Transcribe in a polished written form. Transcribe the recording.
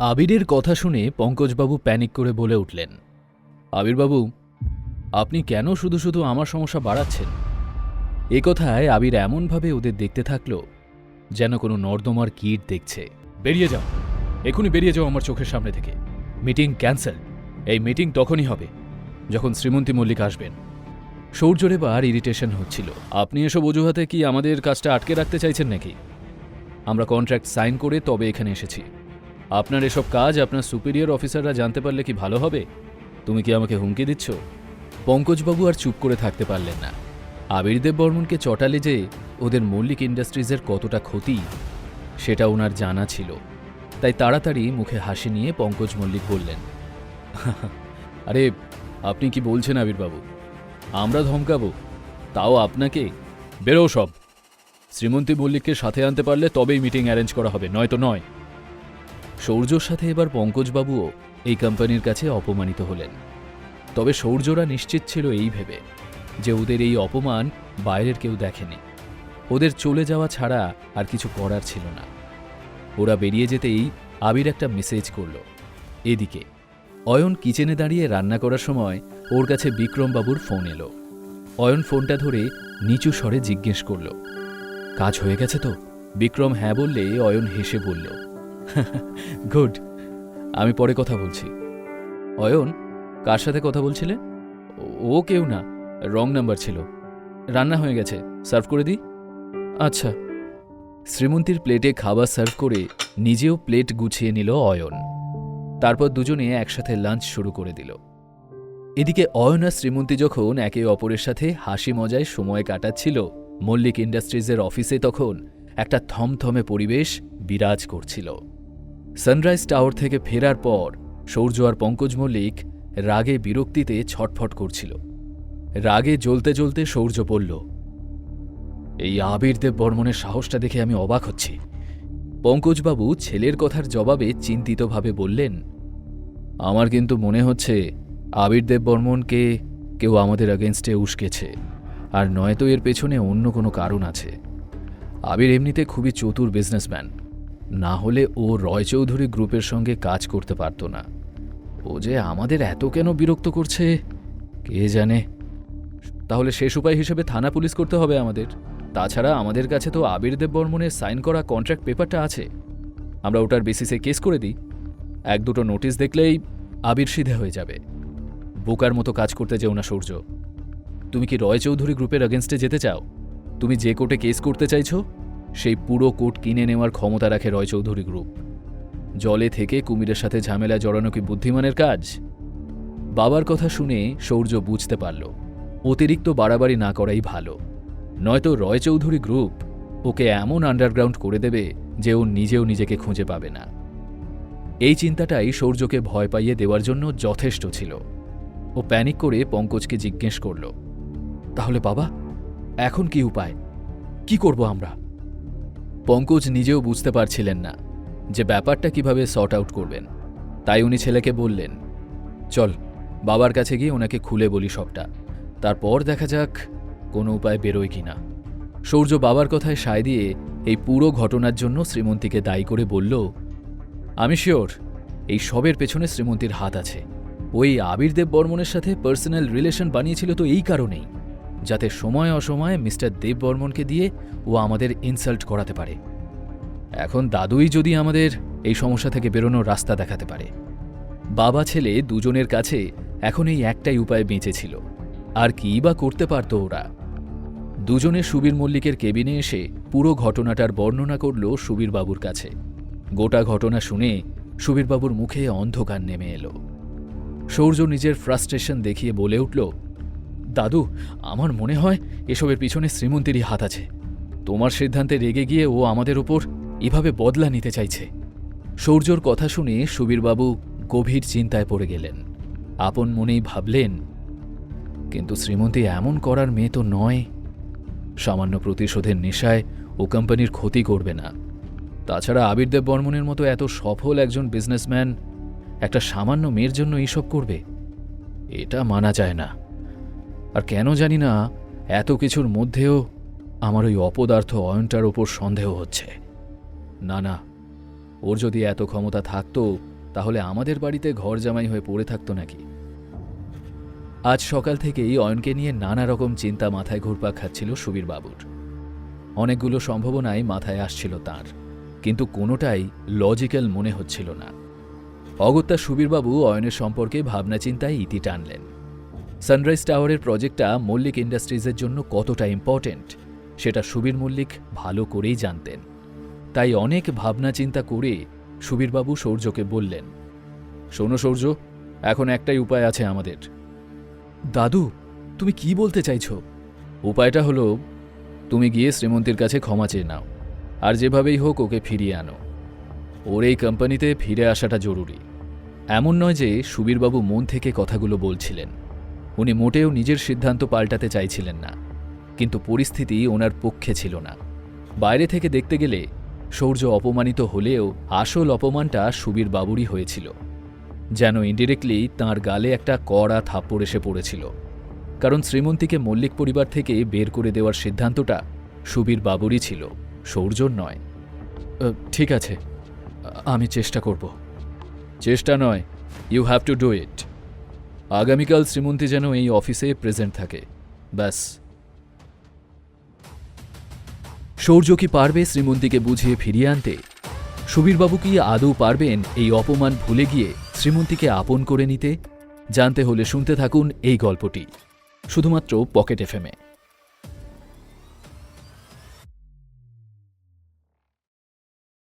আবিরের কথা শুনে পঙ্কজবাবু প্যানিক করে বলে উঠলেন, আবিরবাবু, আপনি কেন শুধু শুধু আমার সমস্যা বাড়াচ্ছেন? এ কথায় আবির এমনভাবে ওদের দেখতে থাকল যেন কোনো নর্দমার কীট দেখছে। বেরিয়ে যাও, এখনই বেরিয়ে যাও আমার চোখের সামনে থেকে। Meeting cancel. এই মিটিং তখনই হবে যখন শ্রীমন্তী মল্লিক আসবেন। সৌর্যের এবার ইরিটেশন হচ্ছিল। আপনি এসব অজুহাতে কি আমাদের কাজটা আটকে রাখতে চাইছেন নাকি? আমরা কন্ট্রাক্ট সাইন করে তবে এখানে এসেছি। আপনার এসব কাজ আপনার সুপিরিয়র অফিসাররা জানতে পারলে কি ভালো হবে? তুমি কি আমাকে হুমকি দিচ্ছ? পঙ্কজবাবু আর চুপ করে থাকতে পারলেন না। আবির দেববর্মনকে চটালে যে ওদের মল্লিক ইন্ডাস্ট্রিজের কতটা ক্ষতি সেটা ওনার জানা ছিল। তাই তাড়াতাড়ি মুখে হাসি নিয়ে পঙ্কজ মল্লিক বললেন, আরে আপনি কি বলছেন আবিরবাবু? আমরা ধমকাবো? তাও আপনাকে? বেরো সব। শ্রীমন্তী মল্লিককে সাথে আনতে পারলে তবেই মিটিং অ্যারেঞ্জ করা হবে, নয়তো নয়। সৌর্যর সাথে এবার পঙ্কজবাবুও এই কোম্পানির কাছে অপমানিত হলেন। তবে সৌর্যরা নিশ্চিত ছিল এই ভেবে যে ওদের এই অপমান বাইরের কেউ দেখেনি। ওদের চলে যাওয়া ছাড়া আর কিছু করার ছিল না। ওরা বেরিয়ে যেতেই আবির একটা মেসেজ করল। এদিকে অয়ন কিচেনে দাঁড়িয়ে রান্না করার সময় ওর কাছে বিক্রমবাবুর ফোন এলো। অয়ন ফোনটা ধরে নিচু স্বরে জিজ্ঞেস করল, কাজ হয়ে গেছে তো? বিক্রম হ্যাঁ বললে অয়ন হেসে বলল, গুড, আমি পরে কথা বলছি। অয়ন, কার সাথে কথা বলছিলে? ও কেউ না, রং নাম্বার ছিল। রান্না হয়ে গেছে, সার্ভ করে দিই? আচ্ছা। শ্রীমন্তীর প্লেটে খাবার সার্ভ করে নিজেও প্লেট গুছিয়ে নিল অয়ন। তারপর দুজনে একসাথে লাঞ্চ শুরু করে দিল। এদিকে অয়ন আর শ্রীমন্তী যখন একে অপরের সাথে হাসি মজায় সময় কাটাচ্ছিল, মল্লিক ইন্ডাস্ট্রিজের অফিসে তখন একটা থমথমে পরিবেশ বিরাজ করছিল। সানরাইজ টাওয়ার থেকে ফেরার পর সৌর্য আর পঙ্কজ মল্লিক রাগে বিরক্তিতে ছটফট করছিল। রাগে জ্বলতে জ্বলতে সৌর্য বলল, এই আবির দেববর্মনের সাহসটা দেখে আমি অবাক হচ্ছি। পঙ্কজবাবু ছেলের কথার জবাবে চিন্তিতভাবে বললেন, আমার কিন্তু মনে হচ্ছে আবির দেববর্মনকে কেউ আমাদের এগেনস্টে উস্কেছে, আর নয়তো এর পেছনে অন্য কোনো কারণ আছে। আবির এমনিতে খুবই চতুর বিজনেসম্যান, না হলে ও রয় চৌধুরী গ্রুপের সঙ্গে কাজ করতে পারত না। ও যে আমাদের এত কেন বিরক্ত করছে কে জানে। তাহলে শেষ উপায় হিসেবে থানা পুলিশ করতে হবে আমাদের। তাছাড়া আমাদের কাছে তো আবির দেববর্মনের সাইন করা কন্ট্রাক্ট পেপারটা আছে, আমরা ওটার বেসিসে কেস করে দিই। এক দুটো নোটিশ দেখলেই আবির সিধে হয়ে যাবে। বোকার মতো কাজ করতে যেও না সূর্য। তুমি কি রয় চৌধুরী গ্রুপের এগেনস্টে যেতে চাও? তুমি যে কোর্টে কেস করতে চাইছো সেই পুরো কোর্ট কিনে নেওয়ার ক্ষমতা রাখে রয় চৌধুরী গ্রুপ। জলে থেকে কুমিরের সাথে ঝামেলায় জড়ানো কি বুদ্ধিমানের কাজ? বাবার কথা শুনে সৌর্য বুঝতে পারল অতিরিক্ত বাড়াবাড়ি না করাই ভালো, নয়তো রয় চৌধুরী গ্রুপ ওকে এমন আন্ডারগ্রাউন্ড করে দেবে যে ও নিজেও নিজেকে খুঁজে পাবে না। এই চিন্তাটাই সৌর্যকে ভয় পাইয়ে দেওয়ার জন্য যথেষ্ট ছিল। ও প্যানিক করে পঙ্কজকে জিজ্ঞেস করল, তাহলে বাবা, এখন কি উপায়? কি করব আমরা? পঙ্কজ নিজেও বুঝতে পারছিলেন না যে ব্যাপারটা কিভাবে সর্ট আউট করবেন। তাই উনি ছেলেকে বললেন, চল বাবার কাছে গিয়ে ওনাকে খুলে বলি সবটা, তারপর দেখা যাক কোনো উপায় বেরোয় কিনা। সৌর্য বাবার কথায় সায় দিয়ে এই পুরো ঘটনার জন্য শ্রীমন্তীকে দায়ী করে বলল, আমি শিওর এই সবের পেছনে শ্রীমন্তীর হাত আছে। ওই আবির দেববর্মনের সাথে পার্সোনাল রিলেশন বানিয়েছিল তো এই কারণেই, যাতে সময় অসময়ে মিস্টার দেববর্মনকে দিয়ে ও আমাদের ইনসাল্ট করাতে পারে। এখন দাদুই যদি আমাদের এই সমস্যা থেকে বেরোনোর রাস্তা দেখাতে পারে। বাবা ছেলে দুজনের কাছে এখন এই একটাই উপায় বেঁচেছিল, আর কি বা করতে পারত ওরা। দুজনে সুবীর মল্লিকের কেবিনে এসে পুরো ঘটনাটার বর্ণনা করল সুবীরবাবুর কাছে। গোটা ঘটনা শুনে সুবীরবাবুর মুখে অন্ধকার নেমে এলো। সৌর্য নিজের ফ্রাস্ট্রেশন দেখিয়ে বলে উঠল, দাদু, আমার মনে হয় এসবের পিছনে শ্রীমন্তীরই হাত আছে। তোমার সিদ্ধান্তে রেগে গিয়ে ও আমাদের ওপর এভাবে বদলা নিতে চাইছে। সৌর্যর কথা শুনে সুবীরবাবু গভীর চিন্তায় পড়ে গেলেন। আপন মনেই ভাবলেন, কিন্তু শ্রীমন্তী এমন করার মেয়ে তো নয়। সামান্য প্রতিশোধের নেশায় ও কোম্পানির ক্ষতি করবে না। তাছাড়া আবির দেববর্মনের মতো এত সফল একজন বিজনেসম্যান একটা সামান্য মেয়ের জন্য এইসব করবে, এটা মানা যায় না। আর কেন জানি না এত কিছুর মধ্যেও আমার ওই অপদার্থ অয়নটার ওপর সন্দেহ হচ্ছে। না না, ওর যদি এত ক্ষমতা থাকতো তাহলে আমাদের বাড়িতে ঘর জামাই হয়ে পড়ে থাকতো নাকি? আজ সকাল থেকেই অয়নকে নিয়ে নানা রকম চিন্তা মাথায় ঘুরপাক খাচ্ছিল সুবীর বাবুর। অনেকগুলো সম্ভাবনাই মাথায় আসছিল তার, কিন্তু কোনোটাই লজিক্যাল মনে হচ্ছিল না। অগত্যা সুবীরবাবু অয়নের সম্পর্কে ভাবনা চিন্তায় ইতি টানলেন। সানরাইজ টাওয়ারের প্রজেক্টটা মল্লিক ইন্ডাস্ট্রিজের জন্য কতটা ইম্পর্টেন্ট সেটা সুবীর মল্লিক ভালো করেই জানতেন। তাই অনেক ভাবনা চিন্তা করে সুবীরবাবু সৌর্যকে বললেন, শোনো সৌর্য, এখন একটাই উপায় আছে আমাদের। দাদু, তুমি কি বলতে চাইছো? উপায়টা হলো তুমি গিয়ে শ্রীমন্তীর কাছে ক্ষমা চেয়ে নাও, আর যেভাবেই হোক ওকে ফিরিয়ে আনো। ওর এই কোম্পানিতে ফিরে আসাটা জরুরি। এমন নয় যে সুবীরবাবু মন থেকে কথাগুলো বলছিলেন, উনি মোটেও নিজের সিদ্ধান্ত পাল্টাতে চাইছিলেন না, কিন্তু পরিস্থিতি ওনার পক্ষে ছিল না। বাইরে থেকে দেখতে গেলে সৌর্য অপমানিত হলেও আসল অপমানটা সুবীরবাবুরই হয়েছিল। যেন ইনডিরেক্টলি তাঁর গালে একটা কড়া থাপ্পড় এসে পড়েছিল, কারণ শ্রীমন্তীকে মল্লিক পরিবার থেকে বের করে দেওয়ার সিদ্ধান্তটা সুবীরবাবুরই ছিল, সৌর্যর নয়। ঠিক আছে, আমি চেষ্টা করব। চেষ্টা নয়, you have to do it. আগামীকাল শ্রীমন্তী যেন এই অফিসে প্রেজেন্ট থাকে, ব্যাস। সৌর্য কি পারবে শ্রীমন্তীকে বুঝিয়ে ফিরিয়ে আনতে? সুবীরবাবু কি আদৌ পারবেন এই অপমান ভুলে গিয়ে শ্রীমন্তীকে আপন করে নিতে? জানতে হলে শুনতে থাকুন এই গল্পটি, শুধুমাত্র পকেট এফএমে।